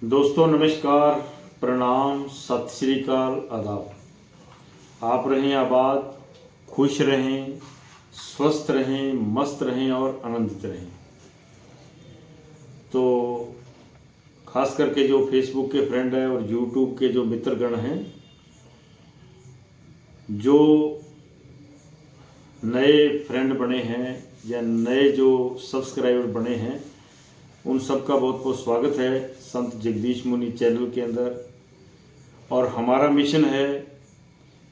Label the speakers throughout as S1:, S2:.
S1: दोस्तों नमस्कार, प्रणाम, सत श्री अकाल, आदाब। आप रहें आबाद, खुश रहें, स्वस्थ रहें, मस्त रहें और आनंदित रहें। तो खास करके जो फेसबुक के फ्रेंड हैं और यूट्यूब के जो मित्रगण हैं, जो नए फ्रेंड बने हैं या नए जो सब्सक्राइबर बने हैं, उन सबका बहुत बहुत स्वागत है संत जगदीश मुनि चैनल के अंदर। और हमारा मिशन है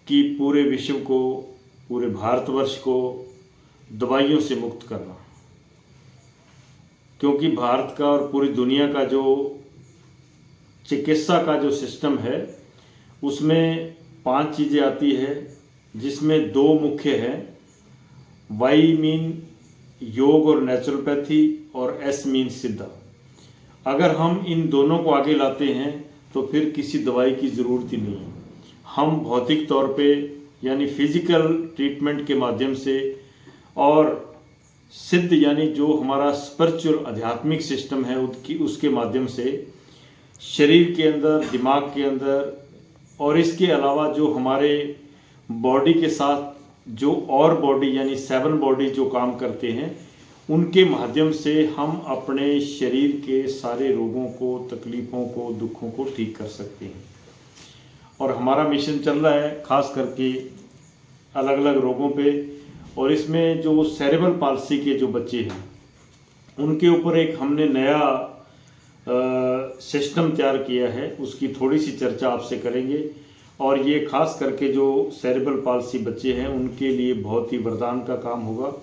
S1: कि पूरे विश्व को, पूरे भारतवर्ष को दवाइयों से मुक्त करना। क्योंकि भारत का और पूरी दुनिया का जो चिकित्सा का जो सिस्टम है, उसमें 5 चीज़ें आती है, जिसमें 2 मुख्य हैं। वाई मीन योग और नेचुरोपैथी, और एस मीन सिद्धा। अगर हम इन दोनों को आगे लाते हैं तो फिर किसी दवाई की ज़रूरत ही नहीं है। हम भौतिक तौर पे यानी फिजिकल ट्रीटमेंट के माध्यम से, और सिद्ध यानी जो हमारा स्पिरिचुअल आध्यात्मिक सिस्टम है उसके माध्यम से शरीर के अंदर, दिमाग के अंदर, और इसके अलावा जो हमारे बॉडी के साथ जो और बॉडी यानी 7 बॉडी जो काम करते हैं, उनके माध्यम से हम अपने शरीर के सारे रोगों को, तकलीफ़ों को, दुखों को ठीक कर सकते हैं। और हमारा मिशन चल रहा है खास करके अलग अलग रोगों पे। और इसमें जो सेरेब्रल पाल्सी के जो बच्चे हैं, उनके ऊपर एक हमने नया सिस्टम तैयार किया है, उसकी थोड़ी सी चर्चा आपसे करेंगे। और ये खास करके जो सेरेब्रल पाल्सी बच्चे हैं, उनके लिए बहुत ही वरदान का काम होगा।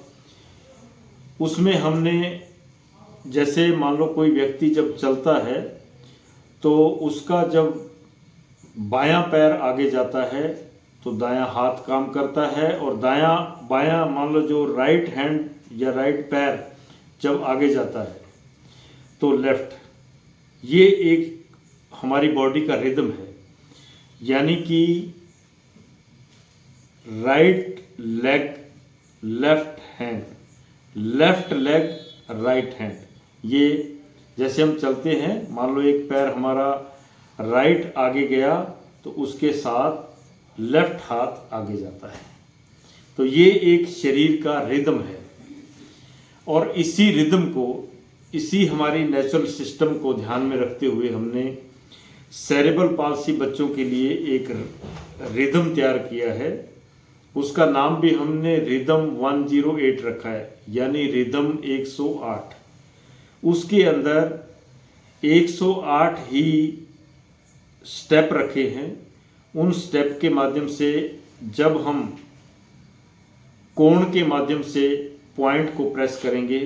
S1: उसमें हमने, जैसे मान लो कोई व्यक्ति जब चलता है तो उसका जब बायां पैर आगे जाता है तो दायां हाथ काम करता है, और बायां मान लो जो राइट हैंड या राइट पैर जब आगे जाता है तो लेफ्ट। ये एक हमारी बॉडी का रिदम है, यानी कि right leg left hand, left leg right hand. ये जैसे हम चलते हैं, मान लो एक पैर हमारा राइट आगे गया तो उसके साथ लेफ्ट हाथ आगे जाता है। तो ये एक शरीर का रिदम है। और इसी रिदम को, इसी हमारी नेचुरल सिस्टम को ध्यान में रखते हुए हमने सेरेब्रल पाल्सी बच्चों के लिए एक रिदम तैयार किया है। उसका नाम भी हमने रिदम 108 रखा है, यानी रिदम 108। उसके अंदर 108 ही स्टेप रखे हैं। उन स्टेप के माध्यम से जब हम कोण के माध्यम से पॉइंट को प्रेस करेंगे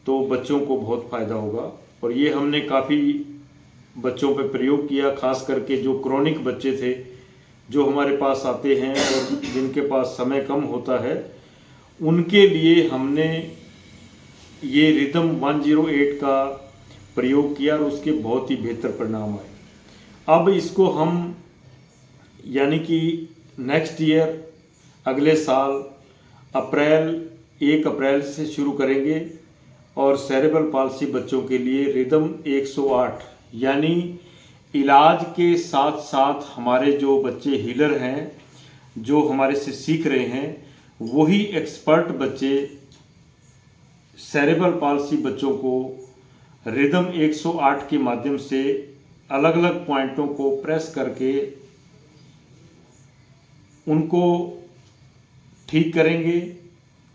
S1: तो बच्चों को बहुत फ़ायदा होगा। और ये हमने काफ़ी बच्चों पे प्रयोग किया, खास करके जो क्रोनिक बच्चे थे, जो हमारे पास आते हैं और जिनके पास समय कम होता है, उनके लिए हमने ये रिदम 108 का प्रयोग किया और उसके बहुत ही बेहतर परिणाम आए। अब इसको हम यानी कि नेक्स्ट ईयर, अगले साल 1 अप्रैल से शुरू करेंगे। और सेरेब्रल पाल्सी बच्चों के लिए रिदम 108, यानी इलाज के साथ साथ हमारे जो बच्चे हीलर हैं, जो हमारे से सीख रहे हैं, वही एक्सपर्ट बच्चे सेरेब्रल पाल्सी बच्चों को रिदम 108 के माध्यम से अलग अलग पॉइंटों को प्रेस करके उनको ठीक करेंगे।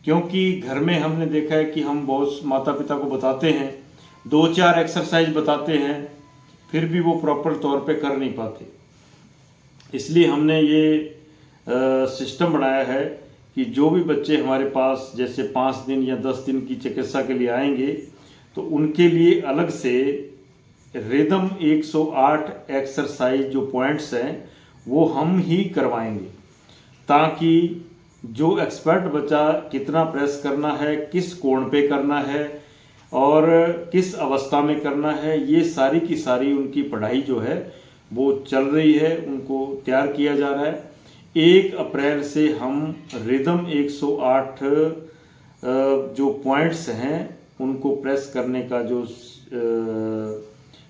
S1: क्योंकि घर में हमने देखा है कि हम बहुत माता पिता को बताते हैं, 2-4 एक्सरसाइज बताते हैं, फिर भी वो प्रॉपर तौर पे कर नहीं पाते। इसलिए हमने ये सिस्टम बनाया है कि जो भी बच्चे हमारे पास जैसे 5 दिन या 10 दिन की चिकित्सा के लिए आएंगे, तो उनके लिए अलग से रिदम 108 एक्सरसाइज जो पॉइंट्स हैं वो हम ही करवाएंगे, ताकि जो एक्सपर्ट बच्चा कितना प्रेस करना है, किस कोण पे करना है और किस अवस्था में करना है, ये सारी की सारी उनकी पढ़ाई जो है वो चल रही है, उनको तैयार किया जा रहा है। 1 अप्रैल से हम रिदम 108 जो पॉइंट्स हैं उनको प्रेस करने का जो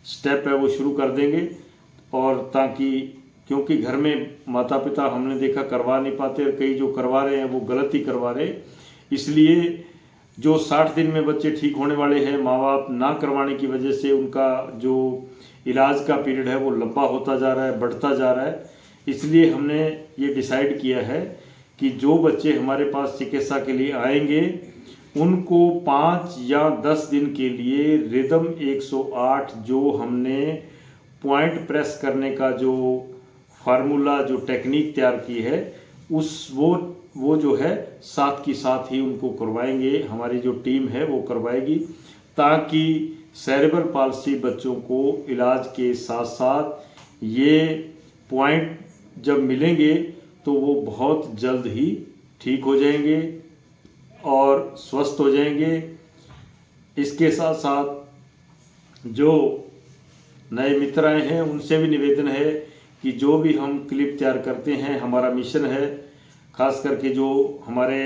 S1: स्टेप है वो शुरू कर देंगे। और ताकि, क्योंकि घर में माता पिता हमने देखा करवा नहीं पाते, और कई जो करवा रहे हैं वो गलत ही करवा रहे, इसलिए जो 60 दिन में बच्चे ठीक होने वाले हैं, माँ बाप ना करवाने की वजह से उनका जो इलाज का पीरियड है वो लंबा होता जा रहा है, बढ़ता जा रहा है। इसलिए हमने ये डिसाइड किया है कि जो बच्चे हमारे पास चिकित्सा के लिए आएंगे उनको 5 या 10 दिन के लिए रिदम 108 जो हमने पॉइंट प्रेस करने का जो फार्मूला, जो टेक्निक तैयार की है, उस वो जो है साथ की साथ ही उनको करवाएंगे। हमारी जो टीम है वो करवाएगी, ताकि सेरेब्रल पाल्सी बच्चों को इलाज के साथ साथ ये पॉइंट जब मिलेंगे तो वो बहुत जल्द ही ठीक हो जाएंगे और स्वस्थ हो जाएंगे। इसके साथ साथ जो नए मित्र आए हैं उनसे भी निवेदन है कि जो भी हम क्लिप तैयार करते हैं, हमारा मिशन है, खास करके जो हमारे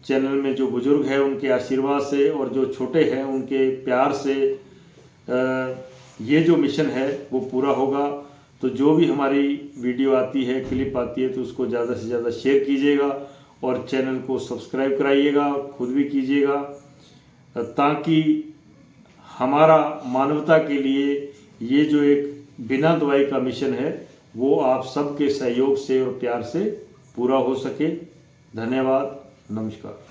S1: चैनल में जो बुजुर्ग हैं उनके आशीर्वाद से और जो छोटे हैं उनके प्यार से ये जो मिशन है वो पूरा होगा। तो जो भी हमारी वीडियो आती है, क्लिप आती है, तो उसको ज़्यादा से ज़्यादा शेयर कीजिएगा और चैनल को सब्सक्राइब कराइएगा, खुद भी कीजिएगा, ताकि हमारा मानवता के लिए ये जो एक बिना दवाई का मिशन है वो आप सबके सहयोग से और प्यार से पूरा हो सके। धन्यवाद, नमस्कार।